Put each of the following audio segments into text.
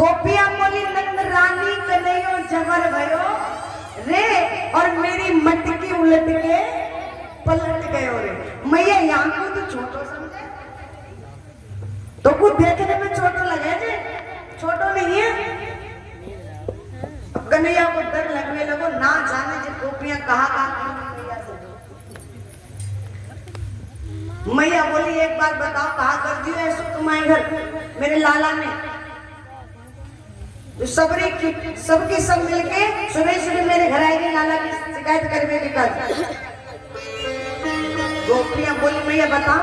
गोपियां बोली नंद रानी कन्हैया जबर भयो रे और मेरी मटकी उलट के पलट गयो रे। मैया यहाँ को तो छोटो समझे तो कुछ देखने में छोटो लगे जे छोटो नहीं है। कन्हैया को डर लगने लगो ना जाने जो गोपियां कहाँ मैया बोली एक बार बताओ कहाँ कर दियो ऐसो तुम्हारे घर मेरे लाला ने तो सबकी सब मिलके सुबह सुबह मेरे घर आएगी लाला की शिकायत करने की कल। गोपियां बोली मैया बताओ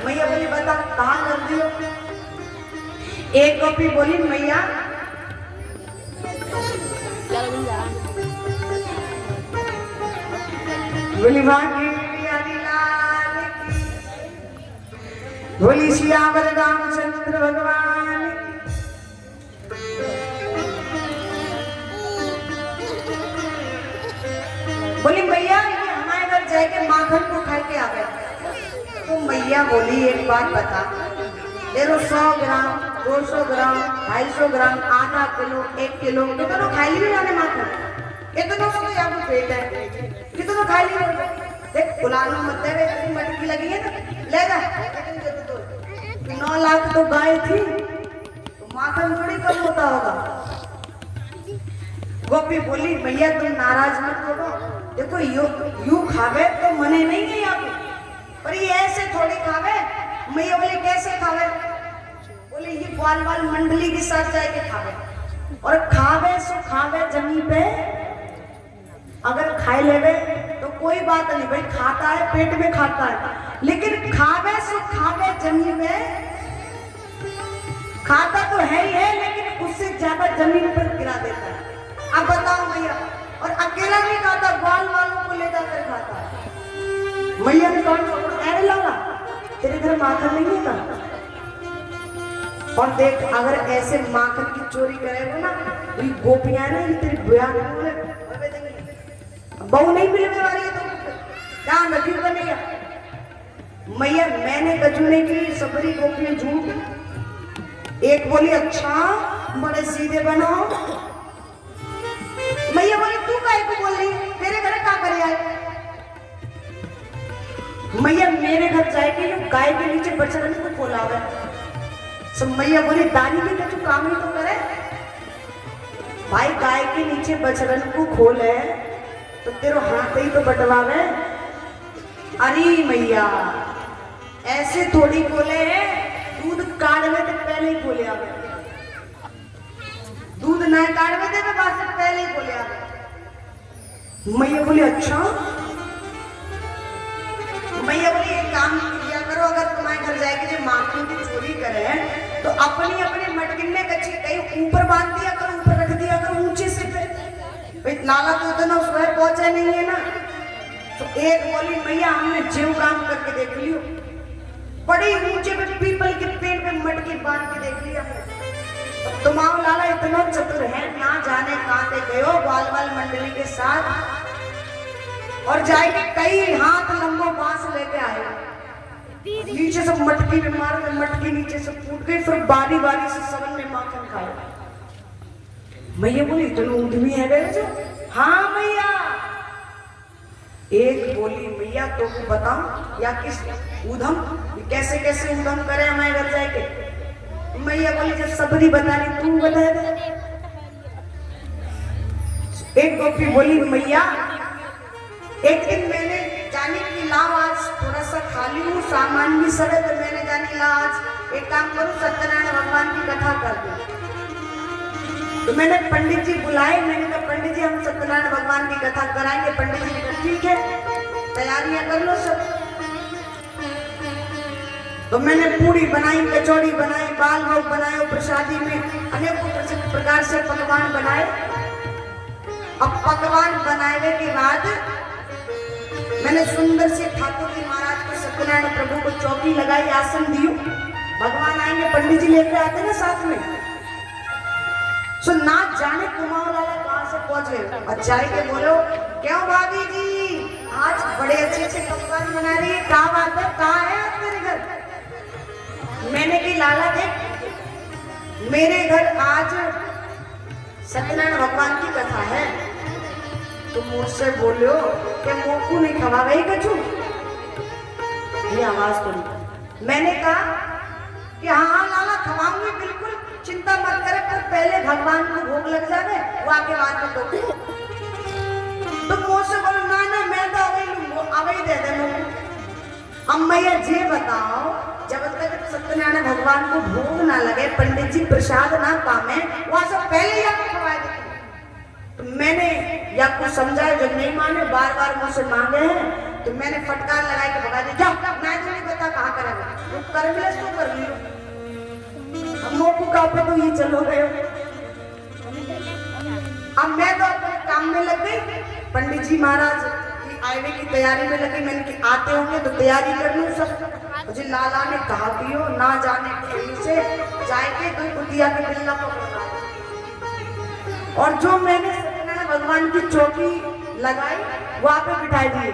मैया बोली बताओ कहाँ कर दियो। एक गोपी बोली मैया बोली बोली सियावर रामचंद्र भगवान बोली मैया ये हमारे घर जाके माखन को खा के आ गए। तो मैया बोली एक बात बता तेरो 100 ग्राम 200 ग्राम 250 ग्राम आधा किलो 1 किलो कितनों खा ली जाने माखन कितनों से यहाँ पे पेट है कितनों खा ली देख बुलानो मत दे तेरी मटकी लगी है ना ले जा 9 लाख तो गाय थी तो माखन थोड़ी कम होता होगा। गोपी बोली भैया तुम नाराज मत हो देखो यू खावे तो मने नहीं है यहाँ पे पर ये ऐसे थोड़ी खावे। मैया बोली कैसे खावे बोले ये ग्वाल वाल मंडली के साथ जाके खावे और खावे सो खावे जमीन पे अगर खाए लेवे तो कोई बात नहीं भाई खाता है पेट में खाता है लेकिन खावे सो खावे जमीन में खाता तो है ही है लेकिन उससे ज्यादा जमीन पर गिरा देता है। अब बताओ भैया और अकेला नहीं खाता ग्वाल वालों को ले जाकर खाता है। मैया ने कहा अरे लाला तेरे घर माखन नहीं होता और देख अगर ऐसे माखन की चोरी करेगा ना तो गोपियां ना ये तेरी बुआ बहू नहीं मिलने वाली है तो ध्यान रखिएगा नहीं। मैया मैंने कचूने की सबरी गोपियां झूठ एक बोली अच्छा बड़े सीधे बनो। मैया बोली तू काय को बोल रही तेरे घर क्या करे आए। मैया मेरे घर जाएगी जो गाय के नीचे बछड़न को खोला हुआ सब। मैया बोली दानी के तू काम ही तो करे भाई गाय के नीचे बछड़न को खोले तो तेरे हाथ ही तो बटवावे। अरे मैया ऐसे थोड़ी खोले है दूध काढ़वे तो पहले ही खोले आवे दूध ना काढ़वे थे तो बात से पहले ही खोले आवे। मैया बोली अच्छा मैया बोली एक काम किया करो अगर तुम्हारे घर जाएगी जो माखन की चोरी करे तो अपनी अपनी मटकिन्ने कच्ची कहीं ऊपर बांध दिया करो ऊपर रख दिया करो ऊंचे से पे लाला तो उतना सुबह पहुंचा नहीं है ना। तो एक बोली मैया हमने जीव काम करके देख लियो बड़ी ऊंचे पे पीपल के पेड़ पे मटकी बांध के देख लिया। तुम्हारा लाला इतना चतुर है ना जाने कहां से गयो बाल बाल मंडली के साथ और जाके कई हाथ लंबो बांस लेके आए नीचे से मटकी में मारो मटकी नीचे से फूट गई फिर बारी बारी से सबन ने माखन खाया। मैया बोली इतना ऊंट भी है गए जो हाँ मैया। एक बोली मैया तो बताओ या किस उधम कैसे कैसे उधम करे हमारे घर जाके। मैया बोली जब सबरी बता रही तू बता दे। एक गोपी बोली मैया एक दिन मैंने जाने की लाओ आज थोड़ा सा खाली हूँ सामान भी सब है तो मैंने जाने ला आज एक काम करूँ सत्यनारायण भगवान की कथा कर दूं। तो मैंने पंडित जी बुलाए मैंने कहा पंडित जी हम सत्यनारायण भगवान की कथा कराएंगे। पंडित जी ने ठीक है तैयारियां कर लो सब। तो मैंने पूरी बनाई कचौड़ी बनाई बाल भोग बनाए प्रसादी में अनेकों प्रकार से पकवान बनाए। अब पकवान बनाने के बाद मैंने सुंदर से ठाकुर जी महाराज को सत्यनारायण प्रभु को चौकी लगाई आसन दियो। भगवान आएंगे पंडित जी लेकर आते ना साथ में सो ना जाने तुम्हारा लाला कहां से पहुंच गए और जाके बोलो क्यों भाभी जी आज बड़े अच्छे अच्छे पकवान बना रही है क्या बात है कहाँ है आज मेरे घर। मैंने की लाला देख मेरे घर आज सत्यनारायण भगवान की कथा है। तुम मुझसे बोलो कि मोकू नहीं खवा गई कछु, ये आवाज तो नहीं। मैंने कहा कि हाँ लाला खवाऊंगी, बिल्कुल चिंता मत करे, पर पहले भगवान को भोग लग जावे, वो आके बाद में तो तुम मुझसे बोलो ना ना मैं तो अवई दे दे मोकू। अब मैया ये बताओ, जब तक सत्यनारायण भगवान को भोग ना लगे, पंडित जी प्रसाद ना पावे, वहां से पहले ही आपको खवा देते। तो मैंने या कुछ समझाया, जब नहीं माने बार बार मुझसे मांगे हैं, तो मैंने फटकार लगा के भगा दिया, जा मैं तो नहीं बता कहाँ करेगा, तुम कर मिले तो कर लियो। अब मोकू का पे तो ये चलो गए। अब मैं तो अपने काम में लग गई, पंडित जी महाराज की आईवे की तैयारी में लगी। मैंने कि आते होंगे तो तैयारी कर लूं सब। मुझे लाला ने कहा कि हो ना जाने कहीं से जाके कोई कुतिया के बिल्ला पकड़ा, और जो मैंने सत्यनारायण भगवान की चौकी लगाई वहां पे बिठाई दी।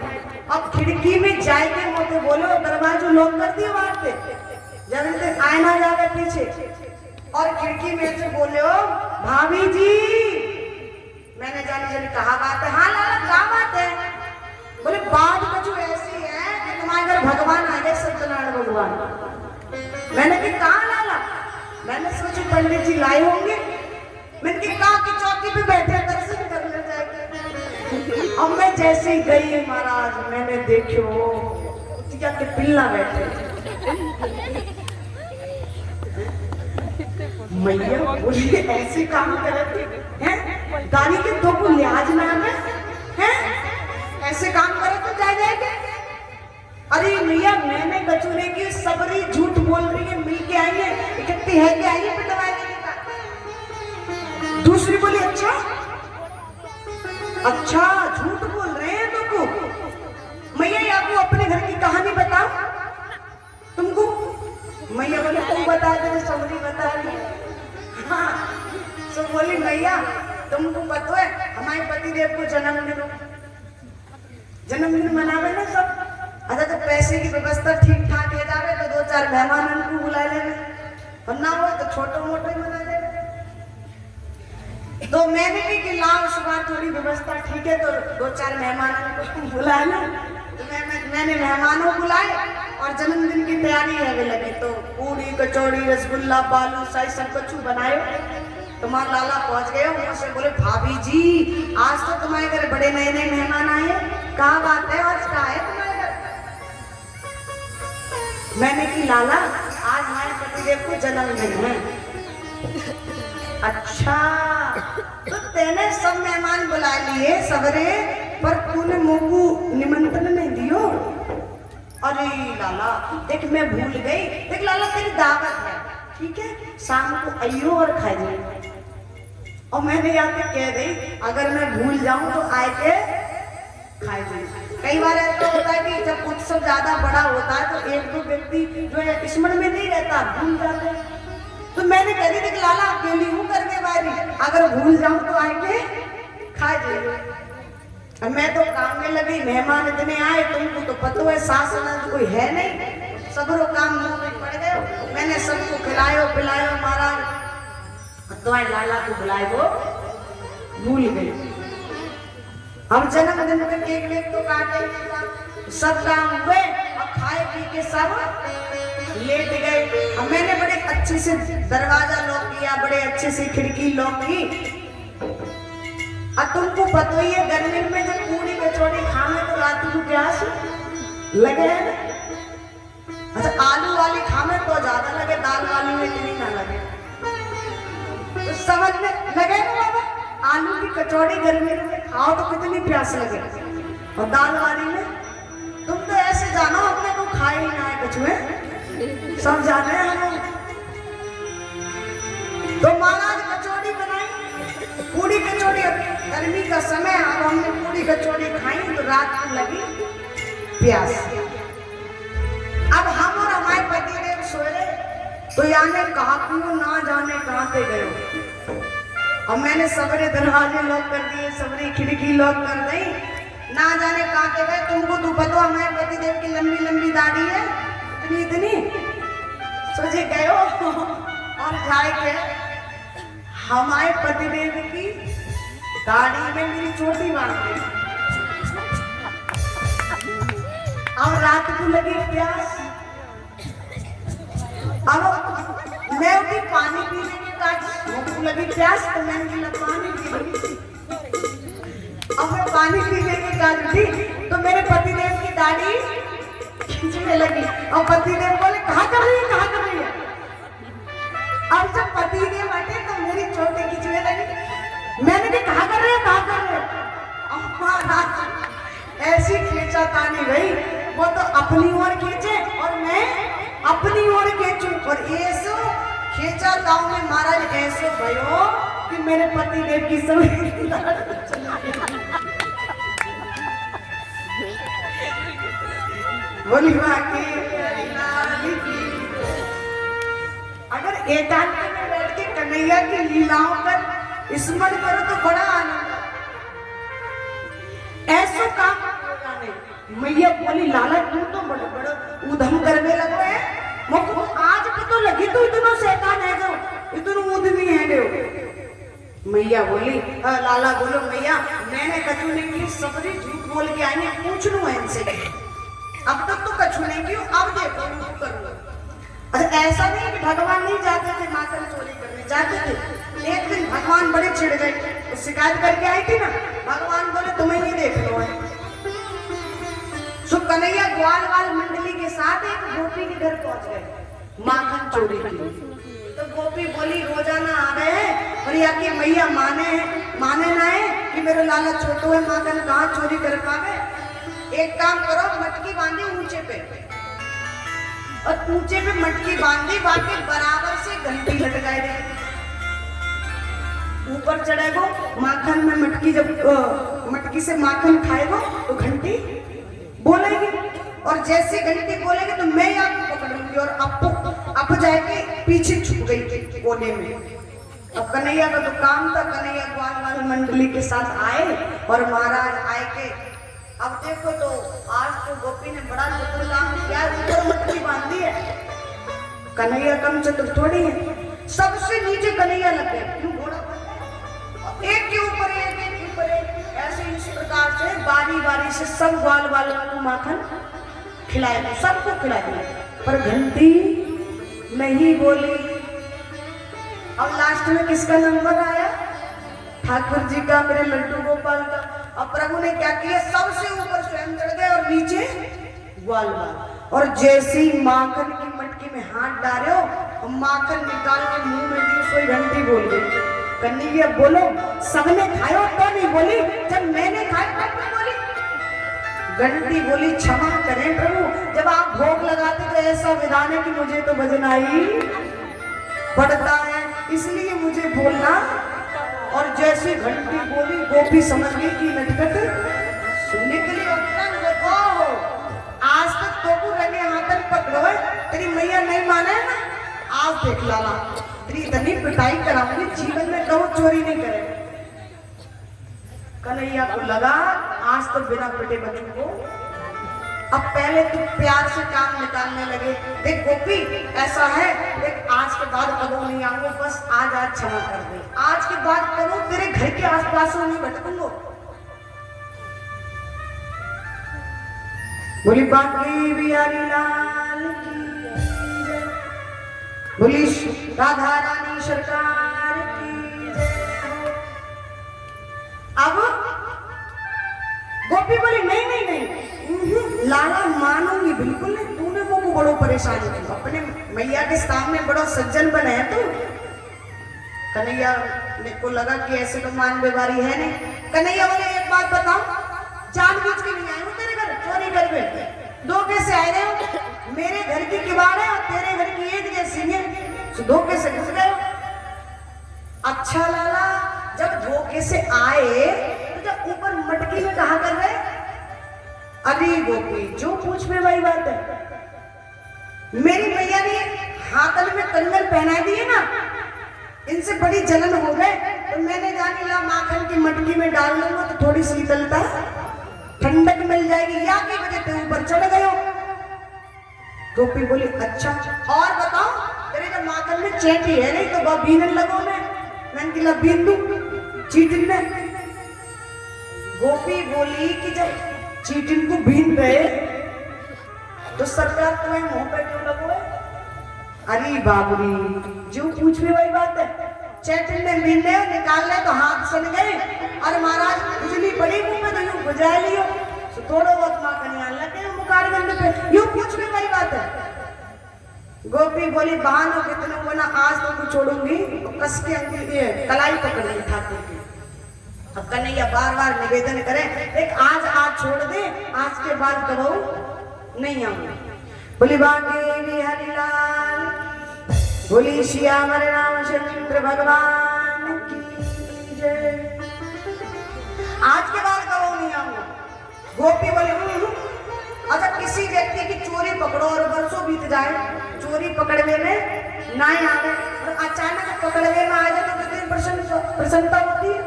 अब खिड़की में जाके मोते बोलो, दरवाजा लॉक कर दियो वहां पे, जल्दी से आईना जावे पीछे, और खिड़की में से बोले हो भाभी जी। मैंने जाने जाने कहा बात है, हाँ लाला क्या बात है? बोले बात कुछ ऐसी है कि तुम्हारे घर भगवान आ गए, सत्यनारायण भगवान। मैंने कि कहा लाला? मैंने सोचा पंडित जी लाए होंगे। मैंने कि कहा कि चौकी पे बैठे दर्शन करने जाएंगे। अब मैं जैसे ही गई महाराज, मैंने देखो कुतिया के पिल्ला बैठे। मैया बोली ऐसे काम करते हैं, गाड़ी के दो को लिहाज ना है, ऐसे काम करे तो जा जाएंगे। अरे भैया मैंने कचूरे की सबरी झूठ बोल रही है, मिल के आई है, इकट्ठी है क्या आइए पिटवाए देने का। दूसरी बोली अच्छा अच्छा झूठ बोल रहे हैं तुमको। मैया आपको अपने घर की कहानी बताओ तुमको। मैया बोले तुम बता दे, सबरी बता रही। हाँ तो बोली मैया तुमको पता है हमारे पतिदेव को जन्मदिन मनावे ना सब। अच्छा तो पैसे की व्यवस्था ठीक ठाक है जावे तो दो चार मेहमान को बुला लेवे, और ना हो तो छोटे मोटे मना लेवे। तो मैंने भी कि लाओ इस बार थोड़ी व्यवस्था ठीक है तो दो चार मेहमानों को बुलाए ना। तो मैंने मेहमानों बुलाए और जन्मदिन की तैयारी है लगी। तो पूरी कचौड़ी रसगुल्ला बालू शाही सब कुछ बनाए। तुम्हारा लाला पहुंच गए, मुझसे बोले भाभी जी आज तो तुम्हारे घर बड़े नए नए मेहमान आए, कहाँ बात है आज कहाँ है तुम्हारे घर? मैंने की लाला आज हमारे पतिदेव को जन्मदिन है। अच्छा तो तेने सब मेहमान बुला लिए सवरे, पर तूने मोकू निमंत्रण नहीं दियो। अरे लाला देख मैं भूल गई, देख लाला तेरी दावत है ठीक है, शाम को आइयो और खाइए। और मैंने यहाँ पे कह दी अगर मैं भूल जाऊं तो आए के खाइए। कई बार ऐसा होता है कि जब उत्सव ज्यादा बड़ा होता है तो एक दो व्यक्ति जो है स्मरण में नहीं रहता, भूल जाते। तो मैंने कह दी कि लाला अकेली हूँ करने वाली, अगर भूल जाऊं तो आए के खा जाइए। मैं तो काम में लगी, मेहमान इतने आए, तुमको तो पता है सास ननद कोई है नहीं, सबरो काम मुंह में पड़ गए। मैंने सबको खिलायो पिलायो महाराज, तुम्हारे लाला को बुलाए वो भूल गई। हम जन्मदिन में केक वेक तो काटे, सब काम हुए और खाए पी के सब लेट गए। और मैंने बड़े अच्छे से दरवाजा लॉक किया, बड़े अच्छे से खिड़की लॉक की। और तुमको पता ही है गर्मी में जब पूरी कचौड़ी खाने तो रात को प्यास लगे। अच्छा आलू वाली खाने तो ज्यादा लगे, दाल वाली में इतनी ना लगे। तो समझ में लगे ना बाबा, आलू की कचौड़ी गर्मी में खाओ तो कितनी प्यास लगे, और दाल वाली में तुम तो ऐसे जानो अपने को खाए ही ना है कुछ में, सब जाने हमें। तो महाराज कचौड़ी बनाई, पूरी कचौड़ी, गर्मी का समय, अब हमने पूरी कचौड़ी खाई तो रात को लगी प्यास। अब हम और हमारे पतिदेव सोए, तो याने कहा क्यों ना जाने कहां पे गए। और मैंने सबरे दरवाजे लॉक कर दिए, सबरी खिड़की लॉक कर दी, ना जाने कहां पे गए। तुमको तो पता हमारे पतिदेव की लंबी लंबी दाढ़ी है, इतनी इतनी, सोचे गए हो और जाए के हमारे पतिदेव की दाढ़ी में मेरी चोटी बांध दी। और रात को लगी प्यास, अब मैं उठी पानी पीने के काज, मुझको लगी प्यास तो मैंने बोला पानी पी ली। अब मैं पानी पीने के काज उठी तो मेरे पतिदेव की दाढ़ी खींचने लगी और पतिदेव बोले कहाँ कर रही है, कहाँ कर रही है। अब जब पतिदेव हटे तो मेरी चोटी खींचने लगी। मैंने कहा कहाँ कर रहे हो, कहाँ कर रहे हो। ऐसी खींचातानी रही, वो तो अपनी ओर खींचे और मैं अपनी ओर खींचू। और ऐसो खींचाताओं में महाराज ऐसो भयो कि मेरे पतिदेव की सब बोली अगर एकांत में बैठ के कन्हैया की लीलाओं पर स्मरण करो तो बड़ा आनंद है। ऐसा काम नहीं। मैया बोली लाला तू तो बड़ा बड़ा उधम करने लगो है, मुझको आज पता लगी तू इतना शैतान है जो इतना उद्यमी है जो। मैया बोली लाला बोलो मैया मैंने कछु नहीं की, सबरी झूठ बोल के आई है, पूछ लूं इनसे। अब तक तो कछु नहीं की, अब देखो करूंगा। अच्छा ऐसा नहीं कि भगवान नहीं जाते थे माखन चोरी करने, जाते थे। एक दिन भगवान बड़े चिढ़ गए, शिकायत करके आई थी ना, भगवान बोले तुम्हें ये देख लो है। सो कन्हैया ग्वाल वाल मंडली के साथ एक गोपी के घर पहुंच गए माखन चोरी के लिए। तो गोपी बोली रोजाना आ रहे हैं और या कि मैया माने ना है कि मेरे लाला छोटो है, माखन कहाँ चोरी कर पावे। एक काम करो मटकी बांधी ऊंचे पे, और ऊंचे पे मटकी बांधी, बाकी बराबर से घंटी लटकाए दे। ऊपर चढ़ेगो माखन में मटकी, जब मटकी से माखन खाएगो तो घंटी बोलेगी, और जैसे घंटी बोलेगी तो मैं आपको पकड़ूंगी और अब जाके पीछे छुप गई कोने में। अब कन्हैया का तो काम था, कन्हैया ग्वाल वाल मंडली के साथ आए और महाराज आए के अब देखो तो आज तो गोपी ने बड़ा चतुर काम किया, ऊपर मटकी बांधी है। कन्हैया कम चतुर थोड़ी है, सबसे नीचे कन्हैया लग गए, क्यों घोड़ा एक के ऊपर एक, एक के ऊपर एक, ऐसे इस प्रकार से बारी बारी से सब ग्वाल वालों को माखन खिलाए, सबको खिलाए, पर घंटी नहीं बोली। अब लास्ट में किसका नंबर आया? ठाकुर जी का, मेरे लड्डू गोपाल का। अब प्रभु ने क्या किया, सबसे ऊपर स्वयं चढ़ गए और नीचे ग्वाल वाल। और जैसी माखन की मटकी में हाथ डाले हो, माखन निकाल के मुंह में दी, सोई घंटी बोल गई। कन्हैया बोलो सबने खायो तो नहीं बोली, जब मैंने खाया तब नहीं बोली। घंटी बोली क्षमा करें प्रभु, जब आप भोग लगाते तो ऐसा विधान है कि मुझे तो भजना ही पड़ता है, इसलिए मुझे बोलना। और जैसी घंटी बोली गोपी समझ गई कि नटखट निकली। आज तक तो रंगे हाथन पकड़ो है, तेरी मैया नहीं माने ना, आज देख लाला तेरी इतनी पिटाई कराऊंगी, जीवन में कहो चोरी नहीं करे। कन्हैया को लगा आज तो बिना पिटे बच्चों को। अब पहले तुम प्यार से काम निकालने लगे, देख गोपी ऐसा है, देख आज के बाद कदों नहीं आऊंगा, बस आज क्षमा कर दे, आज के बाद कदों तेरे घर के आसपास नहीं भटकूंगा। बोली बाकी बिहारी लाल की, बोली राधा रानी सरकार की। अब गोपी बोली नहीं नहीं नहीं लाला मानूंगी बिल्कुल नहीं, तूने मुझको बड़ो परेशान किया, अपने मैया के सामने बड़ा सज्जन बने है तू। कन्हैया को लगा कि ऐसे तो मान बेवारी है नहीं। कन्हैया बोले एक बात बताओ, जानबूझ के नहीं आए हो तेरे घर चोरी कर बैठे, दो कैसे आए रहे हो? मेरे घर की किवाड़ है और तेरे घर की एक जैसी है, तो दो कैसे घुस गए? अच्छा लाला जब धोखे से आए तो जब ऊपर मटकी में कहा कर रहे? अरे गोपी जो पूछ में वही बात है, मेरी मैया ने हाथल में कंगन पहना दिए ना, इनसे बड़ी जलन हो गए, तो मैंने जानी ला माखन की मटकी में डाल दूंगा तो थोड़ी शीतलता ठंडक मिल जाएगी, या की वजह से ऊपर चढ़ गए हो। गोपी बोली अच्छा और बताओ तेरे अगर माखन में चेटी है नहीं तो वह बीनन लगो मैं किला बीन दूं चीटिन में। गोपी बोली कि जब चीटिन को बीन गए तो सरकार तुम्हें मुंह पे क्यों लगो है? अरे बाबरी जो पूछ भी वही बात है। चैटिन ने बीनने निकालने तो हाथ सन गए और महाराज खुजली पड़ी मुंह में तो यूं बुझा लियो तो थोड़ा बहुत माखन यहाँ लगे मुकार गंड पे यूं पूछ भी वही बात है। गोपी बोली बहानों कितने को ना आज तो कुछ छोड़ूंगी कस के अंगुली कलाई पकड़ ली ठाकुर की। अब कन्हैया बार बार निवेदन करे एक आज छोड़ दे आज के बाद करो नहीं आऊंगी। बोली बांके हरिलाल बोली श्याम रामचंद्र भगवान की जय। आज के बाद कहो नहीं आऊंगा। गोपी बोली अच्छा किसी व्यक्ति की चोरी पकड़ो और वर्षों बीत जाए चोरी पकड़ने में ना आवे और अचानक पकड़ने में आ जाए तो कितनी प्रसन्नता होती है।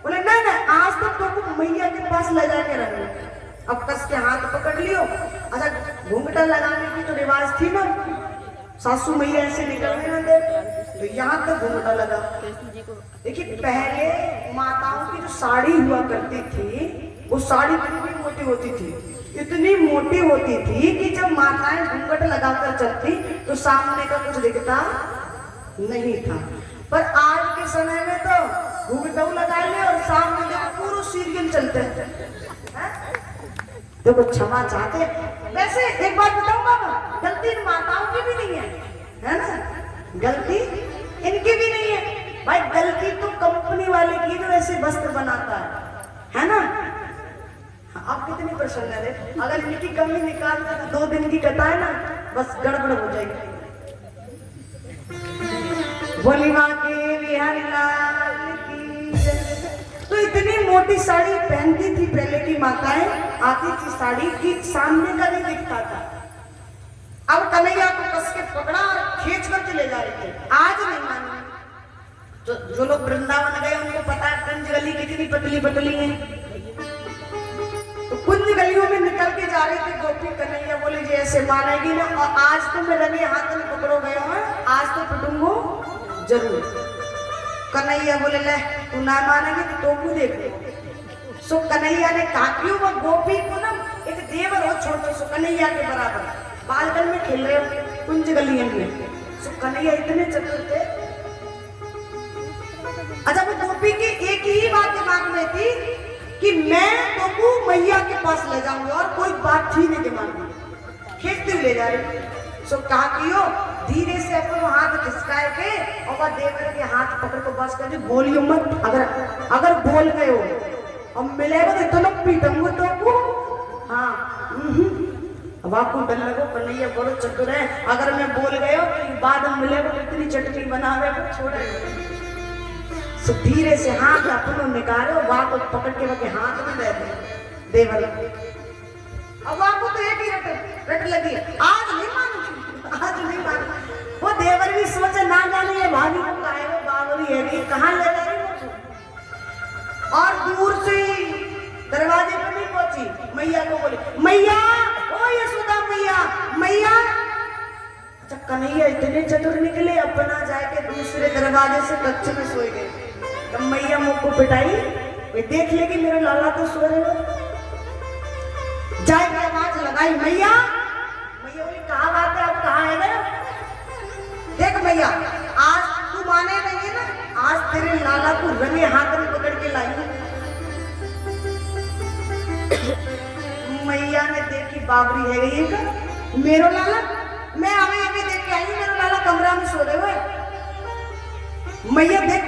बोले नहीं आज तो तुमको मैया के पास ले जाके रखो। अब कस के हाथ पकड़ लियो। अच्छा घूंघटा लगाने की तो रिवाज थी ना सासू मैया ऐसे निकलने ना दे तो यहाँ तक घूंघटा लगा। देखिए पहले माताओं की जो साड़ी हुआ करती थी वो साड़ी कितनी मोटी होती थी इतनी मोटी होती थी कि जब माताएं घूंघट लगाकर चलती तो सामने का कुछ दिखता नहीं था। पर आज के समय में तो घूंघटा लगा ले और सामने देखो पूरा सीरियल चलते हैं। देखो क्षमा चाहते वैसे एक बात बताऊं बाबा गलती इन माताओं की भी नहीं है ना गलती इनकी भी नहीं है भाई गलती तो कंपनी वाले की जो ऐसे वस्त्र बनाता है ना। आप कितनी प्रसन्न है अगर इनकी कमी निकाल दे तो 2 दिन की कथा है ना बस गड़बड़ हो जाएगी। बोली माँ के बिहारी लाल की तो इतनी मोटी साड़ी पहनती थी पहले की माताएं आती थी साड़ी की सामने का नहीं दिखता था। अब कन्हैया को कस के पकड़ा और खींच कर चले जा रहे थे। आज नहीं माने तो जो लोग वृंदावन गए उनको पता है कुंज गली कितनी पतली पतली है। तो कुंज गलियों में निकल के जा रही थी गोपी कन्हैया बोले जी ऐसे मानेगी ना और आज तो मैं रंगे हाथ में पकड़ो गए हो आज तो पिटूंगो जरूर। कन्हैया बोले ले तू ना मानेगी तो तुमको देखो। सो कन्हैया ने कहा क्यों वो गोपी को ना एक देवर हो छोटे सो कन्हैया के बराबर बालकन में खेल रहे हो कुंज गलियन में। सो कन्हैया इतने चतुर थे। अच्छा वो गोपी की एक ही बात दिमाग में थी कि मैं तुमको मैया के पास ले जाऊंगी और कोई बात थी नहीं दिमाग में खींचते हुए ले जा रही। सो कहा कियो धीरे से अपन हाथ खिसकाए के और वह देवर के हाथ पकड़ को बस कर बोलियो मत अगर बोल गए हो अब मिलेगा तो इतना पीटूंगा तो हाँ अब आपको डर लगो कन्हैया बड़ो चतुर है अगर मैं बोल गए हो तो बाद में मिलेगा तो इतनी चटनी बनावे छोड़े। सो धीरे से हाथ अपनों निकालो वहां को पकड़ के वके हाथ में दे दे देवर। अब आपको तो एक ही रट लगी आज नहीं मानू वो देवर भी सोचे ना जाने ये भाभी को काहे वो बावरी है कि कहां ले जा रही हो और दूर से दरवाजे पर नहीं पहुंची मैया को बोली मैया ओ यशोदा मैया। अच्छा कन्हैया इतने चतुर निकले अपना जाके दूसरे दरवाजे से कच्छ में सोए गए। तब मैया मुंह को पिटाई वे देख लेगी मेरे लाला तो सो रहे हो जाए आवाज लगाई मैया बोली कहा बात है आप कहाँ है गए। देख मैया आज तू माने नहीं है ना आज तेरे लाला को रंगे हाथ में पकड़ के लाई। मैया ने देखी बाबरी है गई का मेरो लाला मैं अभी देख के आई हूँ मेरा लाला कमरा में सो रहे हुए। मैया देख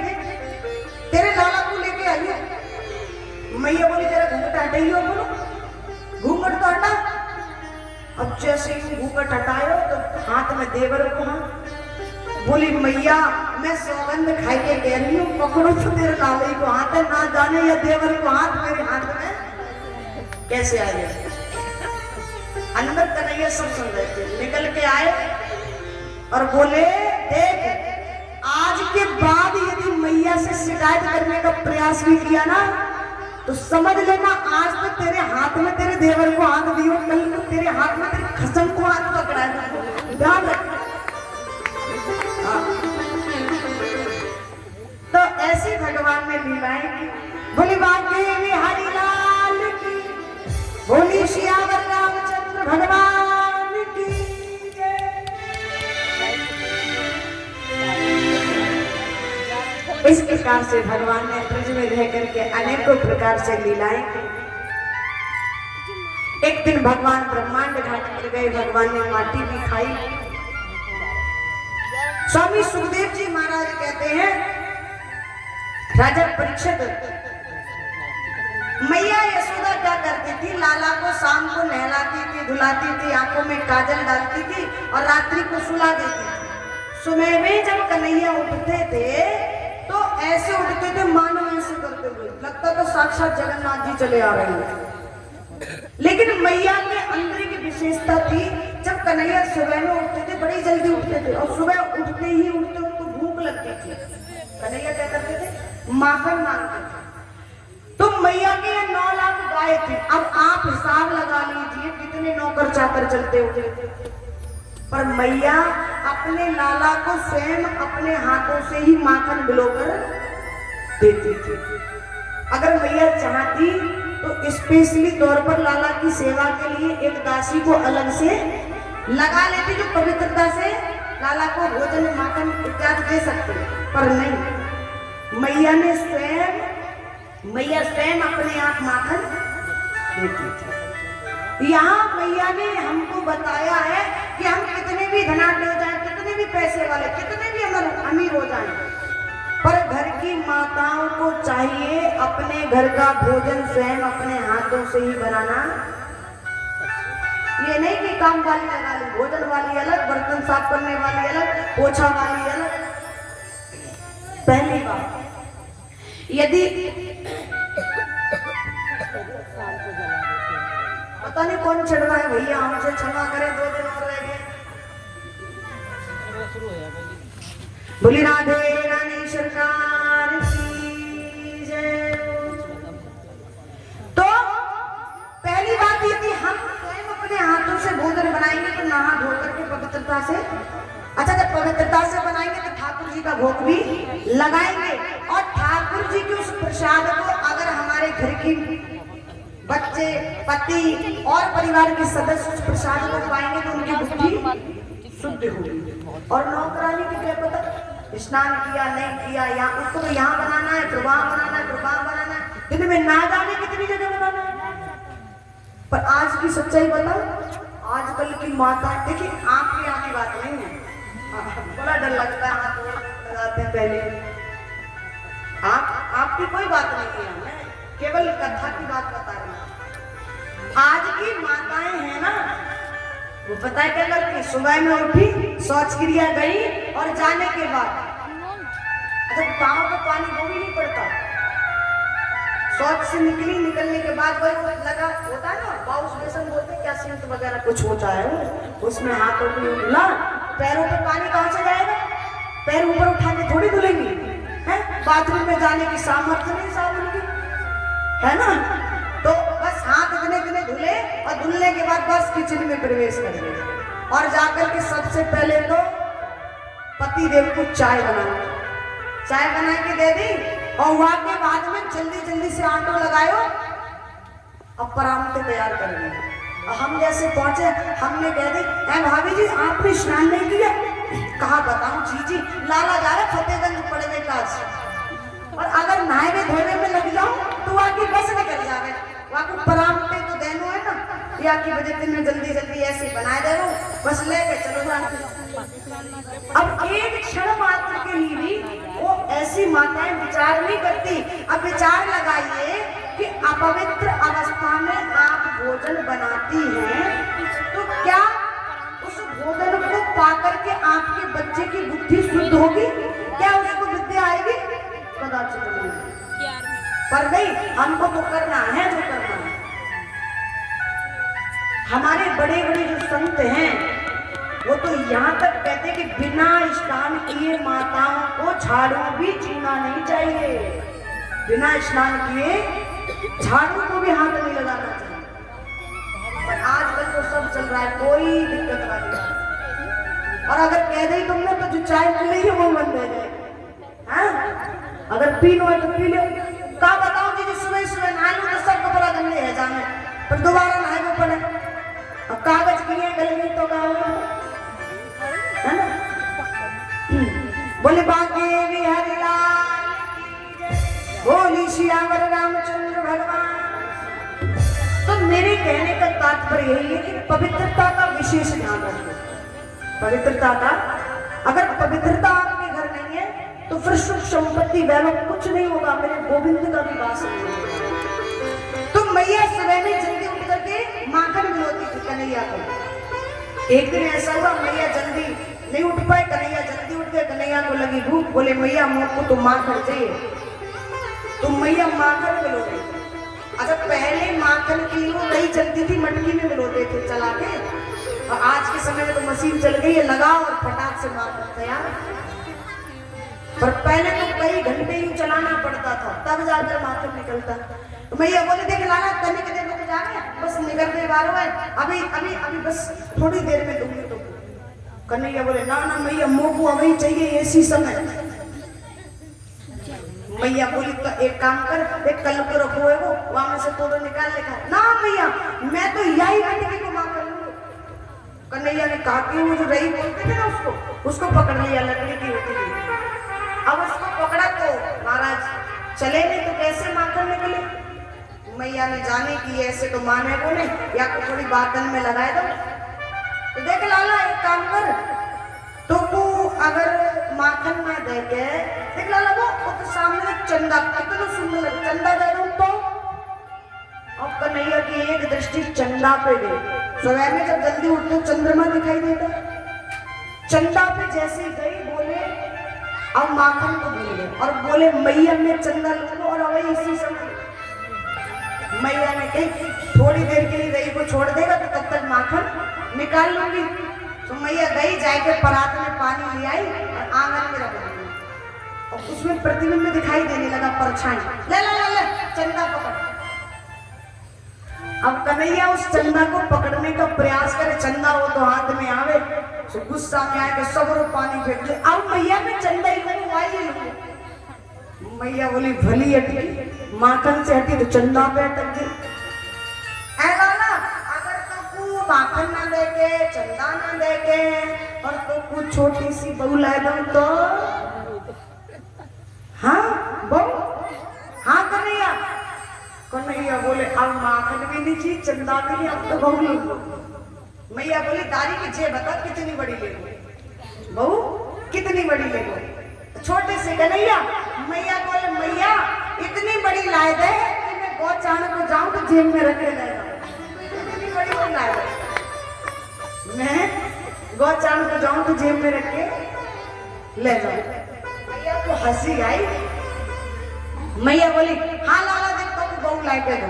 तेरे लाला को लेके आई है। मैया बोली तेरा घूंघट हटाइयो बोलो घूंघट तो हटा। अब जैसे ही घूंघट हटायो तो हाथ में देवर को बोली मैया मैं सौगंध खाई के कह रही हूँ पकड़ो तो तेरे लाले को हाथ है ना जाने या देवर को हाथ मेरे हाथ में कैसे आ गया। अंदर कन्हैया सब सुन रहे थे निकल के आए और बोले देख आज के बाद यदि मैया से शिकायत करने का प्रयास भी किया ना तो समझ लेना आज तो तेरे हाथ में तेरे देवर को हाथ दियो कल को तेरे हाथ में तेरे खसम को हाथ पकड़ा है। तो ऐसी भगवान ने लीलाएं की। बोली बाके बिहारी लाल की, बोली सियावर रामचंद्र भगवान की। इस प्रकार से भगवान ने ब्रज में रह करके अनेकों प्रकार से लीलाएं की। एक दिन भगवान ब्रह्मांड घाट पर गए, भगवान ने माटी भी खाई। स्वामी सुखदेव जी महाराज कहते हैं, राजा परीक्षित, मैया यशोदा क्या करती थी, लाला को शाम को नहलाती थी, धुलाती थी, आंखों में काजल डालती थी और रात्रि को सुला देती थी। सुबह में जब कन्हैया उठते थे तो ऐसे उठते थे मानो ऐसे करते हुए, लगता था साक्षात जगन्नाथ जी चले आ रहे हैं। लेकिन मैया के अंदर की विशेषता थी, जब कन्हैया सुबह में उठते थे बड़ी जल्दी उठते थे और सुबह उठते ही उठते उनको भूख लगती थी। कन्हैया क्या करते थे, माखन मांगते थे। तो मैया के 9 लाख गाय थी। अब आप हिसाब लगा लीजिए कितने नौकर चाकर चलते होंगे। पर मैया अपने लाला को स्वयं अपने हाथों से ही माखन भिगोकर देती थी। अगर मैया चाहती तो स्पेशली तौर पर लाला की सेवा के लिए एक दासी को अलग से लगा लेती, जो पवित्रता से लाला को भोजन माखन इत्यादि दे सकते। पर नहीं, मैया स्वयं अपने आप माखन देती थी। यहाँ मैया ने हमको बताया है कि हम कितने भी धनाढ्य हो जाएं, कितने भी पैसे वाले, कितने भी अमीर हो जाएं, पर घर की माताओं को चाहिए अपने घर का भोजन स्वयं अपने हाथों से ही बनाना। ये नहीं कि काम वाली लगा ली, भोजन वाली अलग, बर्तन साफ करने वाली अलग, पोछा वाली अलग। पहली बात, यदि पता नहीं कौन चढ़ रहा है भैया, हमसे क्षमा करें, 2 दिन और रह गए। बोली राधे रानी सरकार की जय। तो पहली बात ये कि हम स्वयं अपने हाथों से भोजन बनाएंगे तो नहा धो करके पवित्रता से, अच्छा जब पवित्रता से बनाएंगे तो ठाकुर जी का भोग भी लगाएंगे। और ठाकुर जी के उस प्रसाद को अगर हमारे घर की बच्चे, पति और परिवार के सदस्य उस प्रसाद को पाएंगे तो उनकी बुद्धि शुद्ध होगी। और नौकरानी की क्या पता, स्नान किया नहीं किया, या उसको तो यहाँ बनाना है, फिर वहां बनाना है, फिर वहां बनाना है, दिन में ना जाने कितनी जगह बनाना है। पर आज की सच्चाई बताओ, आजकल की माता, देखिए आपकी आगे बात नहीं है, बड़ा डर लगता है, हाथ लगाते हैं पहले। आपकी कोई बात नहीं है, मैं केवल कथा की बात बता रही हूँ। आज की माताएं हैं ना, वो पता है क्या करती, सुबह में उठी, शौच क्रिया गई और जाने के बाद अच्छा पाँव पे पानी वो भी नहीं पड़ता, शौच से निकलने के बाद वही लगा होता है ना, बाउस बेसन बोलते हैं, क्या सिंक वगैरह कुछ होता है, उसमें हाथों को धुला, पैरों पे पानी कहाँ से जाएगा, पैर ऊपर उठा के थोड़ी धुलेंगी, है बाथरूम में जाने की सामर्थ्य नहीं साबुन की, है ना। तो बस हाथ इतने धुले और धुलने के बाद बस किचन में प्रवेश कर गए और जाकर के सबसे पहले तो पति देव को चाय बना के दे दी और वहां के बाद में जल्दी से आटो लगायो और परामते तैयार कर दी। और हम जैसे पहुंचे, हमने कह दी, ए भाभी जी आपने स्नान नहीं किया? कहा बताऊं जी लाला जा रहे फतेहगंज पड़ने का, और अगर नहाए धोने में लग जाऊं तो वहां की बस निकल जावे, वहां को परामते तो देनो है ना, या की वजह में जल्दी ऐसे बनाए दे रो, बस लेके चलो। अब एक क्षण मात्र के लिए भी वो ऐसी माताएं विचार नहीं करती। अब विचार लगाइए कि अपवित्र अवस्था में आप भोजन बनाती हैं तो क्या उस भोजन को पाकर के आपके बच्चे की बुद्धि शुद्ध होगी? क्या उसको विद्या आएगी? कदाचित नहीं। पर नहीं, हमको तो करना है जो करना है। हमारे बड़े जो संत हैं वो तो यहाँ तक कहते कि बिना स्नान किए माताओं को झाड़ू भी छूना नहीं चाहिए, बिना स्नान किए झाड़ू को भी हाथ नहीं लगाना चाहिए। पर आजकल तो सब चल रहा है, कोई दिक्कत वाली बात। और अगर कह दी तुमने तो जो चाय मिल रही है वो बंद हो जाए। हाँ? अगर पीनो है तो पी लो। का बताओ कि सुबह सुबह नहा लो तो सब कपड़ा गंदे है जाने, पर दोबारा नहाए वो पड़े। अब कागज की है गली तो का होगा, है ना? बोले बाके बिहारी लाल बोली श्यावर रामचंद्र भगवान। तो मेरे कहने का तात्पर्य यही है कि पवित्रता का विशेष ध्यान रखो। पवित्रता का, अगर पवित्रता आपके घर नहीं है तो फिर सुख संपत्ति वैभव कुछ नहीं होगा, मेरे गोविंद का भी वास नहीं होगा। तो मैया सुबह में जल्दी उठ करके माखन मिलोती थी कन्हैया को। एक दिन ऐसा हुआ मैया जल्दी नहीं उठ पाए, कन्हैया जल्दी उठ गए। कन्हैया को लगी भूख, बोले मैया मुझको तो माखन चाहिए। तो मैया माखन मिलोगे। अच्छा पहले माखन की वो नहीं चलती थी, मटकी में मिलोते थे चला के, और आज के समय में तो मशीन चल गई है, लगाओ और फटाक से माखन तैयार। पर पहले तो कई घंटे ही चलाना पड़ता था तब जाकर माखन निकलता। तो मैया बोले देख लाला तनिक देर में तो जा रहे हैं, बस निकलने वालों है, अभी अभी अभी बस थोड़ी देर में दूंगी तो। कन्हैया बोले ना ना मैया मोको अभी चाहिए इसी समय। मैया बोली तो एक काम कर, एक कल को रखो है वो वहां में से थोड़ा निकाल लेगा। ना मैया मैं तो यही मटकी को मां कर लूं। कन्हैया ने कहा कि वो जो रही बोलते थे ना उसको पकड़ लिया, लकड़ी की होती थी। अब उसको पकड़ा तो महाराज चले नहीं तो कैसे माखन निकले। मैया ने जाने की ऐसे तो माने बोले या को थोड़ी बातन में लगाए दो। तो देख लाला एक काम कर, तो वो अगर माखन में दे के देख लाला वो तो सामने चंदा कितना सुंदर लगे, चंदा दे दूं तो। अब कन्हैया की एक दृष्टि चंदा पे गई। सुबह में जब जल्दी उठते चंद्रमा दिखाई देता, चंदा पे जैसे गई बोले अब माखन को भूल गए और बोले मैया में चंदा लूंगा। और अभी इसी समय मैया ने कही थोड़ी देर के लिए रही को छोड़ देगा तो तब तक माखन निकाल लूंगी। तो मैया गई, जाके परात में पानी ले आई और आंगन में रख दी, और उसमें प्रतिबिंब दिखाई देने लगा परछाई। ले ले ले ले चंदा पकड़। अब कन्हैया उस चंदा को पकड़ने का प्रयास करे, चंदा वो तो हाथ में आवे, तो गुस्सा में आए कि सब पानी फेंक दे। अब मैया में चंदा ही नहीं आई। मैया बोली भली हटी, माखन से हटी तो चंदा पे अटक गई। अगर तो माखन ना देके चंदा ना देके और तो कुछ छोटी सी बहू ला दूं तो। हाँ बहू, हाँ कन्हैया। कन्हैया बोले अब माखन भी नहीं चाहिए चंदा भी नहीं, अब तो बहू लो। मैया बोली दारी की जे बता कितनी बड़ी ले लो बहू, कितनी बड़ी ले लो। छोटे से कन्हैया, मैया बोले मैया इतनी बड़ी लाए दे कि मैं गौचारण को जाऊं तो जेब में रख के ले जाऊं। इतनी बड़ी वो लाए दे, मैं गौचारण को जाऊं तो जेब में रख के ले जाऊं। मैया को हंसी आई। मैया बोली हाँ लाला देखो तो बहू लाए के दो।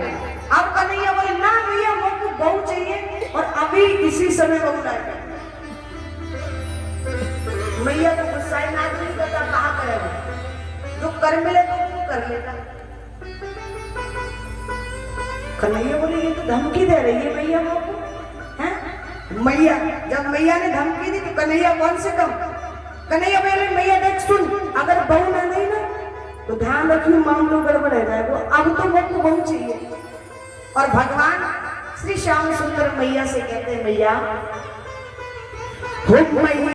अब कन्हैया बोले ना भैया मुझको बहू चाहिए और अभी इसी समय बहू लाए के। मैया को गुस्सा ना नहीं पता कहा करेगा, जो कर मिले तो वो कर लेगा। कन्हैया बोले ये तो धमकी दे रही है मैया को, हैं? मैया जब मैया ने धमकी दी तो कन्हैया कौन से कम। कन्हैया बोले मैया देख सुन, अगर बहू ना नहीं ना तो ध्यान रखियो मामलो गड़बड़ है जाएगा। अब तो मुझको बहू चाहिए। और भगवान श्री श्याम सुंदर मैया से कहते मैया हो मैया